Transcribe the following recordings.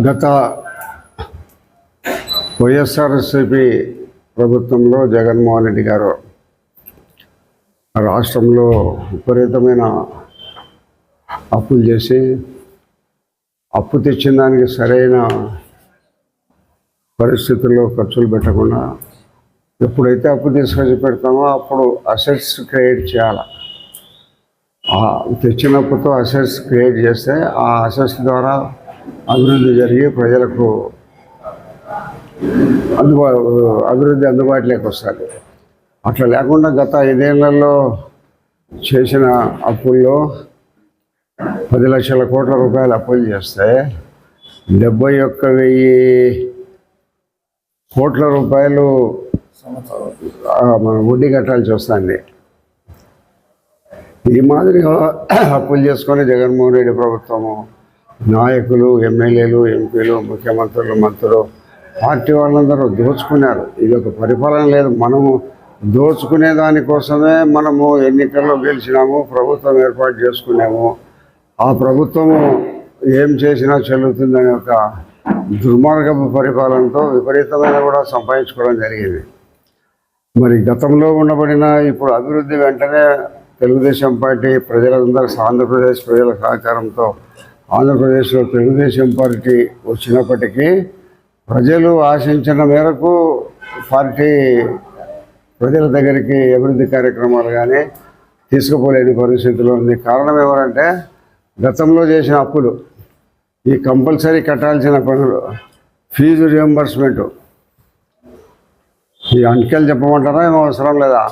గత వైఎస్ఆర్సీపీ ప్రభుత్వంలో జగన్మోహన్ రెడ్డి గారు రాష్ట్రంలో విపరీతమైన అప్పులు చేసి అప్పు తెచ్చిన దానికి సరైన పరిస్థితుల్లో ఖర్చులు పెట్టకుండా ఎప్పుడైతే అప్పు తీసుకొచ్చి పెడతామో అప్పుడు అసెట్స్ క్రియేట్ చేయాలి. తెచ్చిన అప్పుతో అసెట్స్ క్రియేట్ చేస్తే ఆ అసెట్స్ ద్వారా అభివృద్ధి జరిగి ప్రజలకు అభివృద్ధి అందుబాటులోకి వస్తుంది. అట్లా లేకుండా గత 5 ఏళ్లలో చేసిన అప్పుల్లో 10 లక్షల కోట్ల రూపాయలు అప్పులు చేస్తే 71,000 కోట్ల రూపాయలు మన వడ్డీ కట్టాల్సి వస్తుంది. ఈ మాదిరిగా అప్పులు చేసుకొని జగన్మోహన్ రెడ్డి ప్రభుత్వము నాయకులు, ఎమ్మెల్యేలు, ఎంపీలు, ముఖ్యమంత్రులు, మంత్రులు, పార్టీ వాళ్ళందరూ దోచుకున్నారు. ఇది ఒక పరిపాలన లేదు. మనము దోచుకునే దానికోసమే మనము ఎన్నికల్లో గెలిచినాము, ప్రభుత్వం ఏర్పాటు చేసుకున్నాము. ఆ ప్రభుత్వము ఏం చేసినా చెల్లుతుందనే ఒక దుర్మార్గపు పరిపాలనతో విపరీతమైన కూడా సంపాదించుకోవడం జరిగింది. మరి గతంలో ఉండబడిన ఇప్పుడు అభివృద్ధి వెంటనే తెలుగుదేశం పార్టీ ప్రజలందరూ ఆంధ్రప్రదేశ్ ప్రజల సహకారంతో ఆంధ్రప్రదేశ్లో తెలుగుదేశం పార్టీ వచ్చినప్పటికీ ప్రజలు ఆశించిన మేరకు పార్టీ ప్రజల దగ్గరికి అభివృద్ధి కార్యక్రమాలు కానీ తీసుకుపోలేని పరిస్థితిలో ఉంది. కారణం ఎవరంటే గతంలో చేసిన అప్పులు, ఈ కంపల్సరీ కట్టాల్సిన పనులు, ఫీజు రియంబర్స్మెంటు, ఈ అంకెలు చెప్పమంటారా ఏమో అవసరం లేదా?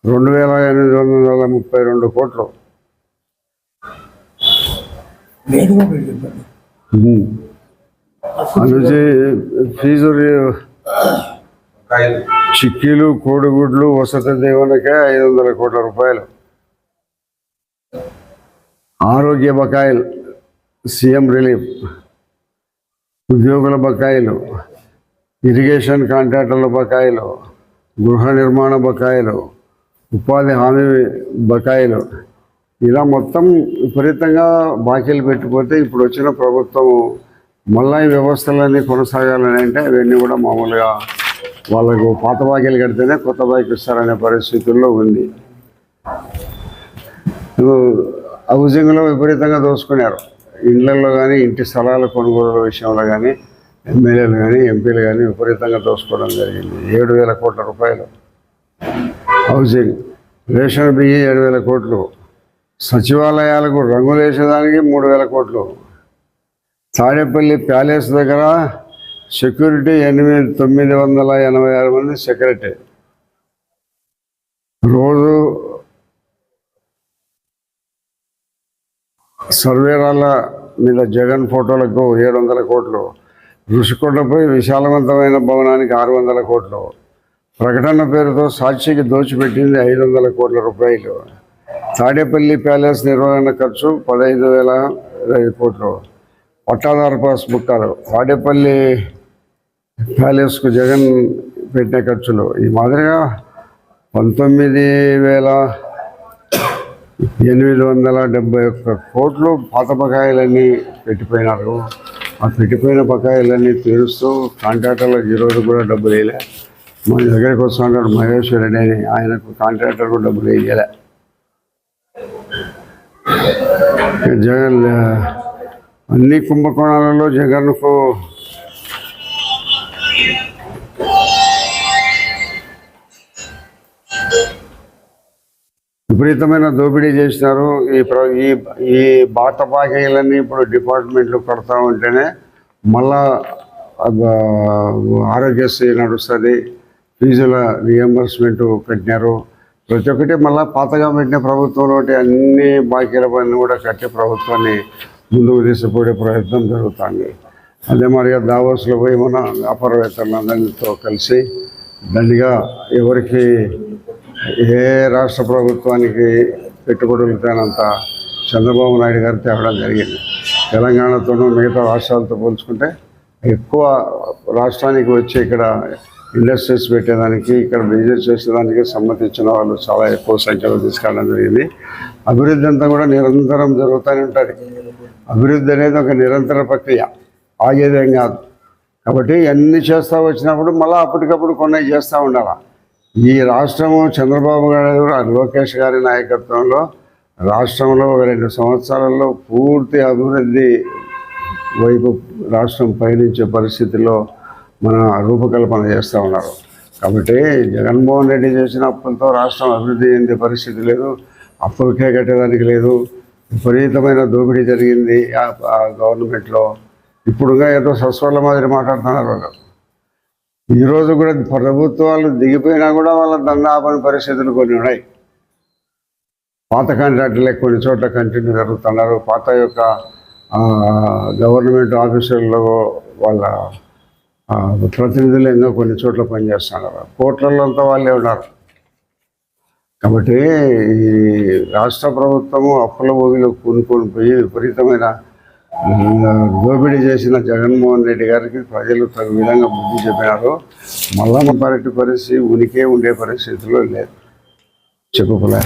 2,832 కోట్లు నుంచి ఫీజు, చిక్కీలు, కోడిగుడ్లు, వసతి దీవెనకే 500 కోట్ల రూపాయలు, ఆరోగ్య బకాయిలు, సీఎం రిలీఫ్, ఉద్యోగుల బకాయిలు, ఇరిగేషన్ కాంట్రాక్టర్ల బకాయిలు, గృహ నిర్మాణ బకాయిలు, ఉపాధి హామీ బకాయిలు, ఇలా మొత్తం విపరీతంగా బాకీలు పెట్టిపోతే ఇప్పుడు వచ్చిన ప్రభుత్వం మళ్ళీ ఈ వ్యవస్థలన్నీ కొనసాగాలని అంటే అవన్నీ కూడా మామూలుగా వాళ్ళకు పాత బాకీలు కడితేనే కొత్త బాకీ ఇస్తారనే పరిస్థితుల్లో ఉంది. హౌసింగ్లో విపరీతంగా దోసుకున్నారు. ఇళ్లలో కానీ ఇంటి స్థలాల కొనుగోలు విషయంలో కానీ ఎమ్మెల్యేలు కానీ ఎంపీలు కానీ విపరీతంగా దోసుకోవడం జరిగింది. 7,000 కోట్ల రూపాయలు హౌసింగ్, రేషన్ బియ్యం 7,000 కోట్లు, సచివాలయాలకు రంగులు వేసేదానికి 3,000 కోట్లు, తాడేపల్లి ప్యాలెస్ దగ్గర సెక్యూరిటీ 986 మంది సెక్యూరిటీ, రోజు సర్వేరాల మీద జగన్ ఫోటోలకు 700 కోట్లు, ఋషికొండపై విశాలవంతమైన భవనానికి 600 కోట్లు, ప్రకటన పేరుతో సాక్షికి దోచిపెట్టింది 500 కోట్ల రూపాయలు, తాడేపల్లి ప్యాలెస్ నిర్వహణ ఖర్చు 15,000 కోట్లు, పట్టాదారు పాస్ బుక్కాలు, తాడేపల్లి ప్యాలెస్కు జగన్ పెట్టిన ఖర్చులు, ఈ మాదిరిగా 19,871 కోట్లు పాత బకాయిలన్నీ పెట్టిపోయినారు. ఆ పెట్టిపోయిన బకాయిలన్నీ తీరుస్తూ కాంట్రాక్టర్లకు ఈరోజు కూడా డబ్బులు వేయలే. మన దగ్గరికి వస్తున్నాడు మహేశ్వర్ రెడ్డి అని, ఆయనకు కాంట్రాక్టర్కు డబ్బులు వేయలే. జగన్ అన్ని కుంభకోణాలలో జగన్కు విపరీతమైన దోపిడీ చేసినారు. ఈ బాట బాకీలన్నీ ఇప్పుడు డిపార్ట్మెంట్లు కడతా ఉంటేనే మళ్ళా ఆరోగ్యశ్రీ నడుస్తుంది, ఫీజుల రియంబర్స్మెంటు పెట్టినారు. ప్రతి ఒక్కటి మళ్ళీ పాతగా పెట్టిన ప్రభుత్వంలో అన్ని బాకీల పని కూడా కట్టే ప్రభుత్వాన్ని ముందుకు తీసుకుపోయే ప్రయత్నం జరుగుతుంది. అదే మరిగా దావోస్లో పోయి మన వ్యాపారవేత్తలందరితో కలిసి దండిగా ఎవరికి ఏ రాష్ట్ర ప్రభుత్వానికి పెట్టుబడులు తేనంత చంద్రబాబు నాయుడు గారు తేవడం జరిగింది. తెలంగాణతోనూ మిగతా రాష్ట్రాలతో పోల్చుకుంటే ఎక్కువ రాష్ట్రానికి వచ్చి ఇక్కడ ఇండస్ట్రీస్ పెట్టేదానికి, ఇక్కడ బిజినెస్ చేసేదానికి సమ్మతించిన వాళ్ళు చాలా ఎక్కువ సంఖ్యలో తీసుకెళ్ళడం జరిగింది. అభివృద్ధి అంతా కూడా నిరంతరం జరుగుతూనే ఉంటుంది. అభివృద్ధి అనేది ఒక నిరంతర ప్రక్రియ, ఆగేదేం కాదు. కాబట్టి అన్ని చేస్తూ వచ్చినప్పుడు మళ్ళీ అప్పటికప్పుడు కొన్ని చేస్తూ ఉండాలి. ఈ రాష్ట్రము చంద్రబాబు గారు, లోకేష్ గారి నాయకత్వంలో రాష్ట్రంలో ఒక 2 సంవత్సరాలలో పూర్తి అభివృద్ధి వైపు రాష్ట్రం పయనించే పరిస్థితిలో మన రూపకల్పన చేస్తూ ఉన్నారు. కాబట్టి జగన్మోహన్ రెడ్డి చేసిన అప్పులతో రాష్ట్రం అభివృద్ధి చెందే పరిస్థితి లేదు, అప్పులకే కట్టేదానికి లేదు. విపరీతమైన దోపిడీ జరిగింది ఆ గవర్నమెంట్లో. ఇప్పుడుగా ఏదో సస్వాళ్ళ మాదిరి మాట్లాడుతున్నారు వాళ్ళు. ఈరోజు కూడా ప్రభుత్వాలు దిగిపోయినా కూడా వాళ్ళ దందా ఆపని పరిస్థితులు కొన్ని ఉన్నాయి. పాత కాంట్రాక్టులే కొన్ని చోట్ల కంటిన్యూ జరుగుతున్నారు. పాత యొక్క గవర్నమెంట్ ఆఫీసర్లు వాళ్ళ ప్రతినిధులు ఎన్నో కొన్ని చోట్ల పనిచేస్తున్నారు. కోట్లలో అంతా వాళ్ళే ఉన్నారు. కాబట్టి ఈ రాష్ట్ర ప్రభుత్వము అప్పుల ఊగిలో కూనుకొని పోయి విపరీతమైన దోపిడీ చేసిన జగన్మోహన్ రెడ్డి గారికి ప్రజలు తగు విధంగా బుద్ధి చెప్పినారు. మళ్ళా పరటి పరిస్థితి ఉనికే ఉండే పరిస్థితిలో లేదు. చెప్పుకోలే.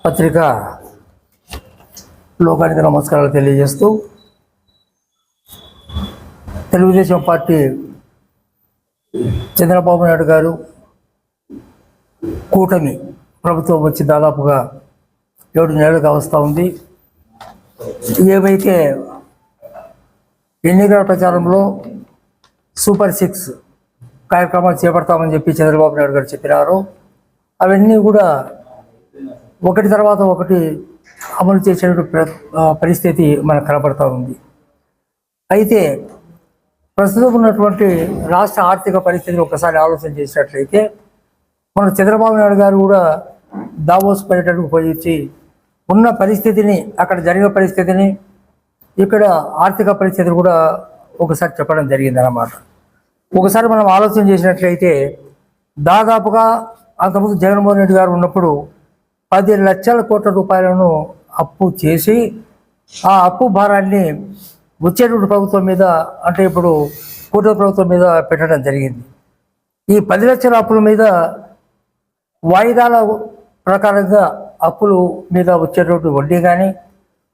పత్రిక లోకానికి నమస్కారాలు తెలియజేస్తూ, తెలుగుదేశం పార్టీ చంద్రబాబు నాయుడు గారు కూటమి ప్రభుత్వం వచ్చి దాదాపుగా 7 నెలలుగా వస్తూ ఉంది. ఏవైతే ఎన్నికల ప్రచారంలో సూపర్ 6 కార్యక్రమాలు చేపడతామని చెప్పి చంద్రబాబు నాయుడు గారు చెప్పినారో అవన్నీ కూడా ఒకటి తర్వాత ఒకటి అమలు చేసే పరిస్థితి మనకు కనబడతా ఉంది. అయితే ప్రస్తుతం ఉన్నటువంటి రాష్ట్ర ఆర్థిక పరిస్థితిని ఒకసారి ఆలోచన చేసినట్లయితే, మన చంద్రబాబు నాయుడు గారు కూడా దావోస్ పర్యటనకు పోయి వచ్చి ఉన్న పరిస్థితిని, అక్కడ జరిగిన పరిస్థితిని, ఇక్కడ ఆర్థిక పరిస్థితిని కూడా ఒకసారి చెప్పడం జరిగింది అన్నమాట. ఒకసారి మనం ఆలోచన చేసినట్లయితే దాదాపుగా అంతకుముందు జగన్మోహన్ రెడ్డి గారు ఉన్నప్పుడు 10 లక్షల కోట్ల రూపాయలను అప్పు చేసి ఆ అప్పు భారాన్ని వచ్చేటువంటి ప్రభుత్వం మీద, అంటే ఇప్పుడు కూటమి ప్రభుత్వం మీద పెట్టడం జరిగింది. ఈ 10 లక్షల అప్పుల మీద వాయిదాల ప్రకారంగా అప్పులు మీద వచ్చేటువంటి వడ్డీ కానీ,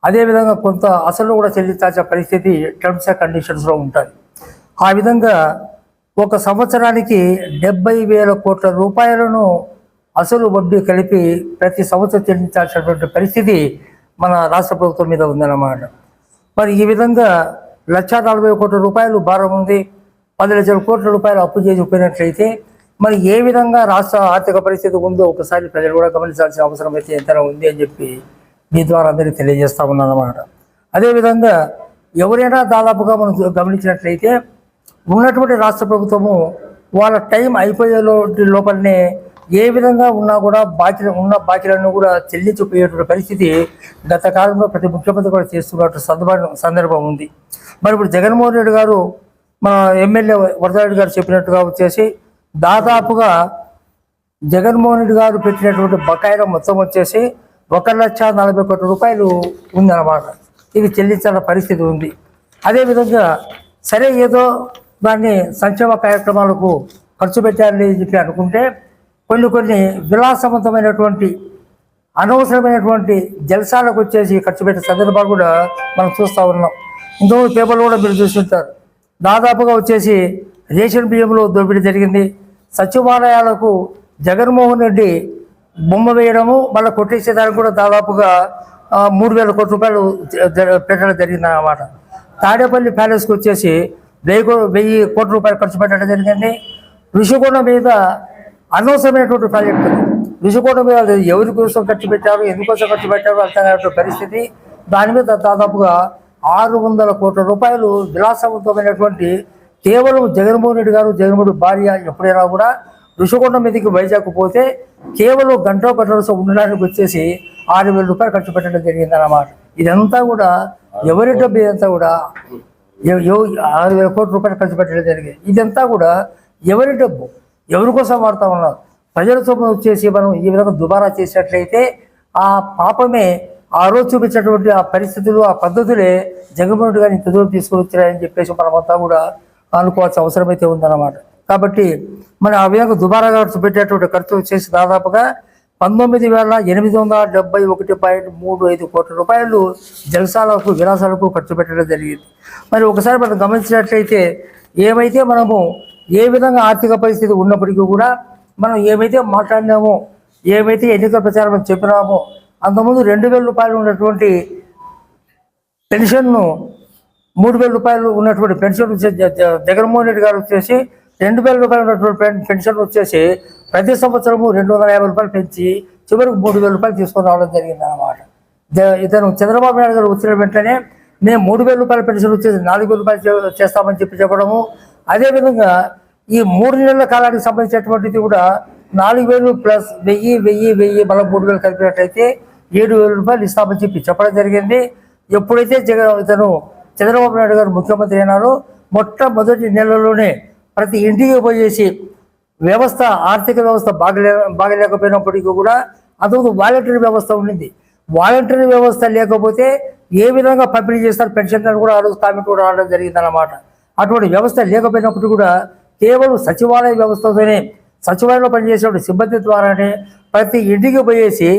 అదేవిధంగా కొంత అసలు కూడా చెల్లించాల్సిన పరిస్థితి టర్మ్స్ అండ్ కండిషన్స్లో ఉంటుంది. ఆ విధంగా ఒక సంవత్సరానికి 70,000 కోట్ల రూపాయలను అసలు వడ్డీ కలిపి ప్రతి సంవత్సరం చెల్లించాల్సినటువంటి పరిస్థితి మన రాష్ట్ర ప్రభుత్వం మీద ఉందన్నమాట. మరి ఈ విధంగా 1,40,000 కోట్ల రూపాయలు భారం ఉంది. 10 లక్షల కోట్ల రూపాయలు అప్పు చేసిపోయినట్లయితే మరి ఏ విధంగా రాష్ట్ర ఆర్థిక పరిస్థితి ఉందో ఒకసారి ప్రజలు కూడా గమనించాల్సిన అవసరం అయితే ఎంతైనా ఉంది అని చెప్పి మీ ద్వారా అందరికీ తెలియజేస్తా ఉన్నానన్నమాట. అదేవిధంగా ఎవరైనా దాదాపుగా మనం గమనించినట్లయితే ఉన్నటువంటి రాష్ట్ర ప్రభుత్వము వాళ్ళ టైం అయిపోయే లోపలనే ఏ విధంగా ఉన్నా కూడా బాకీలను కూడా చెల్లించిపోయేటువంటి పరిస్థితి గత కాలంలో ప్రతి ముఖ్యమంత్రి కూడా చేస్తున్నట్టు సందర్భం ఉంది. మరి ఇప్పుడు జగన్మోహన్ రెడ్డి గారు, మన ఎమ్మెల్యే వరదారెడ్డి గారు చెప్పినట్టుగా వచ్చేసి దాదాపుగా జగన్మోహన్ రెడ్డి గారు పెట్టినటువంటి బకాయిల మొత్తం వచ్చేసి 1,40,000 కోట్ల రూపాయలు ఉందన్నమాట. ఇది చెల్లించాల పరిస్థితి ఉంది. అదేవిధంగా సరే ఏదో దాన్ని సంక్షేమ కార్యక్రమాలకు ఖర్చు పెట్టాలని చెప్పి అనుకుంటే కొన్ని విలాసవంతమైనటువంటి అనవసరమైనటువంటి జలసాలకు వచ్చేసి ఖర్చు పెట్టే సందర్భాలు కూడా మనం చూస్తూ ఉన్నాం. ఇంతకుముందు పేపర్లు కూడా మీరు చూస్తుంటారు. దాదాపుగా వచ్చేసి రేషన్ బియ్యంలో దోపిడీ జరిగింది. సచివాలయాలకు జగన్మోహన్ రెడ్డి బొమ్మ వేయడము, మళ్ళీ కొట్టేసేదానికి కూడా దాదాపుగా 3,000 కోట్ల రూపాయలు పెట్టడం జరిగింది అన్నమాట. తాడేపల్లి ప్యాలెస్కి వచ్చేసి 1,000 కోట్ల రూపాయలు ఖర్చు పెట్టడం జరిగింది. ఋషికొండ మీద అనవసరమైనటువంటి ప్రాజెక్టు, ఋషికొండ మీద ఎవరి కోసం ఖర్చు పెట్టారు, ఎందుకోసం ఖర్చు పెట్టారు అర్థం పరిస్థితి. దాని మీద దాదాపుగా 600 కోట్ల రూపాయలు విలాసవంతమైనటువంటి, కేవలం జగన్మోహన్ రెడ్డి గారు, జగన్మోహన్ రెడ్డి భార్య ఎప్పుడైనా కూడా ఋషికొండ మీదకి వైజాగ్ పోతే కేవలం గంట ఉండడానికి వచ్చేసి 6,000 రూపాయలు ఖర్చు పెట్టడం జరిగింది అన్నమాట. ఇదంతా కూడా ఎవరి డబ్బు, ఇదంతా కూడా 6,000 కోట్ల రూపాయలు ఖర్చు పెట్టడం జరిగింది. ఇదంతా కూడా ఎవరి డబ్బు, ఎవరి కోసం వాడుతూ ఉన్నారు? ప్రజల సొమ్ము వచ్చేసి మనం ఈ విధంగా దుబారా చేసినట్లయితే ఆ పాపమే ఆ రోజు చూపించినటువంటి ఆ పరిస్థితులు ఆ పద్ధతులే జగన్మోహన్ రెడ్డి గారిని ఇంత దూరం తీసుకొచ్చారని చెప్పేసి మనమంతా కూడా అనుకోవాల్సిన అవసరం అయితే ఉందన్నమాట. కాబట్టి మరి ఆ విధంగా దుబారా ఖర్చు పెట్టేటువంటి ఖర్చు వచ్చేసి దాదాపుగా 19,871.35 కోట్ల రూపాయలు జలసాలకు విలాసాలకు ఖర్చు పెట్టడం జరిగింది. మరి ఒకసారి మనం గమనించినట్లయితే ఏమైతే మనము ఏ విధంగా ఆర్థిక పరిస్థితి ఉన్నప్పటికీ కూడా మనం ఏమైతే మాట్లాడినామో ఏమైతే ఎన్నికల ప్రచారం చెప్పినామో అంతకుముందు 2,000 రూపాయలు ఉన్నటువంటి పెన్షన్ను 3,000 రూపాయలు ఉన్నటువంటి పెన్షన్ జగన్మోహన్ రెడ్డి గారు వచ్చేసి 2,000 రూపాయలు ఉన్నటువంటి పెన్షన్ వచ్చేసి ప్రతి సంవత్సరము 250 రూపాయలు పెంచి చివరికి 3,000 రూపాయలు తీసుకొని రావడం జరిగింది అన్నమాట. ఇతను చంద్రబాబు నాయుడు గారు వచ్చిన వెంటనే మేము 3,000 రూపాయల పెన్షన్ వచ్చేసి 4,000 రూపాయలు చేస్తామని చెప్పడము, అదేవిధంగా ఈ 3 నెలల కాలానికి సంబంధించినటువంటిది కూడా 4,000 ప్లస్ 1,000 మళ్ళీ 3,000 కలిపినట్లయితే 7,000 రూపాయలు ఇస్తామని చెప్పడం జరిగింది. ఎప్పుడైతే ఇతను చంద్రబాబు నాయుడు గారు ముఖ్యమంత్రి అయినారో మొట్టమొదటి నెలలోనే ప్రతి ఇంటికి పోయేసి వ్యవస్థ ఆర్థిక వ్యవస్థ బాగలేకపోయినప్పటికీ కూడా అందుకు వాలంటరీ వ్యవస్థ ఉండింది. వాలంటరీ వ్యవస్థ లేకపోతే ఏ విధంగా పంపిణీ చేస్తారు పెన్షన్ కూడా ఆ రోజు కామెంట్ కూడా రావడం జరిగిందన్నమాట. అటువంటి వ్యవస్థ లేకపోయినప్పుడు కూడా కేవలం సచివాలయ వ్యవస్థతోనే సచివాలయంలో పనిచేసే సిబ్బంది ద్వారానే ప్రతి ఇంటికి పోయేసి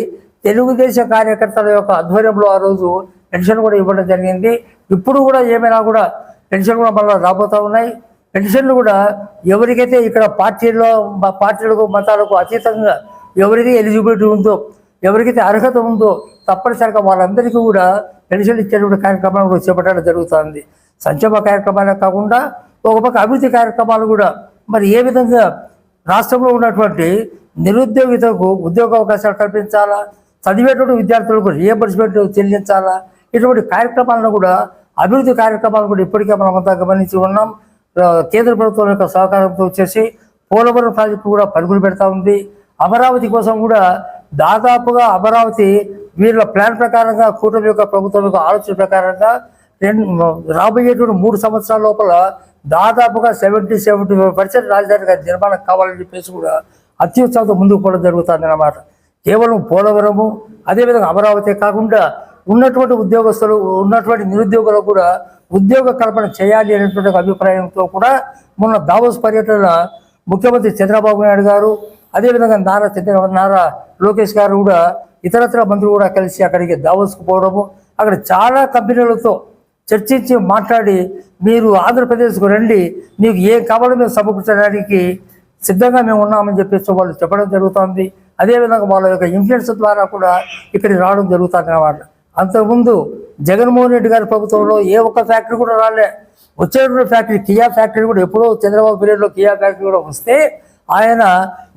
తెలుగుదేశం కార్యకర్తల యొక్క ఆధ్వర్యంలో ఆ రోజు పెన్షన్ కూడా ఇవ్వడం జరిగింది. ఇప్పుడు కూడా ఏమైనా కూడా పెన్షన్ కూడా మళ్ళీ రాబోతూ ఉన్నాయి. పెన్షన్లు కూడా ఎవరికైతే ఇక్కడ పార్టీలకు మతాలకు అతీతంగా ఎవరికి ఎలిజిబిలిటీ ఉందో ఎవరికైతే అర్హత ఉందో తప్పనిసరిగా వాళ్ళందరికీ కూడా పెన్షన్ ఇచ్చేటువంటి కార్యక్రమాలు కూడా చేపట్టడం జరుగుతుంది. సంక్షేమ కార్యక్రమాలే కాకుండా ఒక పక్క అభివృద్ధి కార్యక్రమాలు కూడా మరి ఏ విధంగా రాష్ట్రంలో ఉన్నటువంటి నిరుద్యోగితకు ఉద్యోగ అవకాశాలు కల్పించాలా, చదివేటువంటి విద్యార్థులకు రియంబర్స్మెంట్ చెల్లించాలా, ఇటువంటి కార్యక్రమాలను కూడా అభివృద్ధి కార్యక్రమాలు కూడా ఇప్పటికే మనం అంతా గమనించి ఉన్నాం. కేంద్ర ప్రభుత్వం యొక్క సహకారంతో వచ్చేసి పోలవరం ప్రాజెక్టు కూడా పరుగులు పెడతా ఉంది. అమరావతి కోసం కూడా దాదాపుగా అమరావతి వీళ్ళ ప్లాన్ ప్రకారంగా కూటమి యొక్క ప్రభుత్వం యొక్క ఆలోచన ప్రకారంగా రాబోయేటువంటి 3 సంవత్సరాల లోపల దాదాపుగా 70-75% రాజధానిగా నిర్మాణం కావాలని చెప్పేసి కూడా అత్యుత్సాహంతో ముందుకు పోవడం జరుగుతుంది అన్నమాట. కేవలం పోలవరము అదేవిధంగా అమరావతి కాకుండా ఉన్నటువంటి ఉద్యోగస్తులు ఉన్నటువంటి నిరుద్యోగులకు కూడా ఉద్యోగ కల్పన చేయాలి అనేటువంటి అభిప్రాయంతో కూడా మొన్న దావోస్ పర్యటన ముఖ్యమంత్రి చంద్రబాబు నాయుడు గారు అదేవిధంగా నారా లోకేష్ గారు కూడా ఇతరత్ర మంత్రులు కూడా కలిసి అక్కడికి దావోస్కు పోవడము, అక్కడ చాలా కంపెనీలతో చర్చించి మాట్లాడి మీరు ఆంధ్రప్రదేశ్కు రండి, మీకు ఏం కావాలో మేము సమకూర్చడానికి సిద్ధంగా మేము ఉన్నామని చెప్పేసి వాళ్ళు చెప్పడం జరుగుతుంది. అదేవిధంగా వాళ్ళ యొక్క ఇన్ఫ్లుయెన్స్ ద్వారా కూడా ఇక్కడికి రావడం జరుగుతుంది అన్నమాట. అంతకుముందు జగన్మోహన్ రెడ్డి గారి ప్రభుత్వంలో ఏ ఒక్క ఫ్యాక్టరీ కూడా రాలే. వచ్చేటువంటి ఫ్యాక్టరీ కియా ఫ్యాక్టరీ కూడా ఎప్పుడో చంద్రబాబు పీరియడ్లో కియా ఫ్యాక్టరీ కూడా వస్తే ఆయన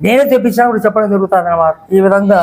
నేనే తెప్పించినా కూడా చెప్పడం జరుగుతుంది అన్నమాట. ఈ విధంగా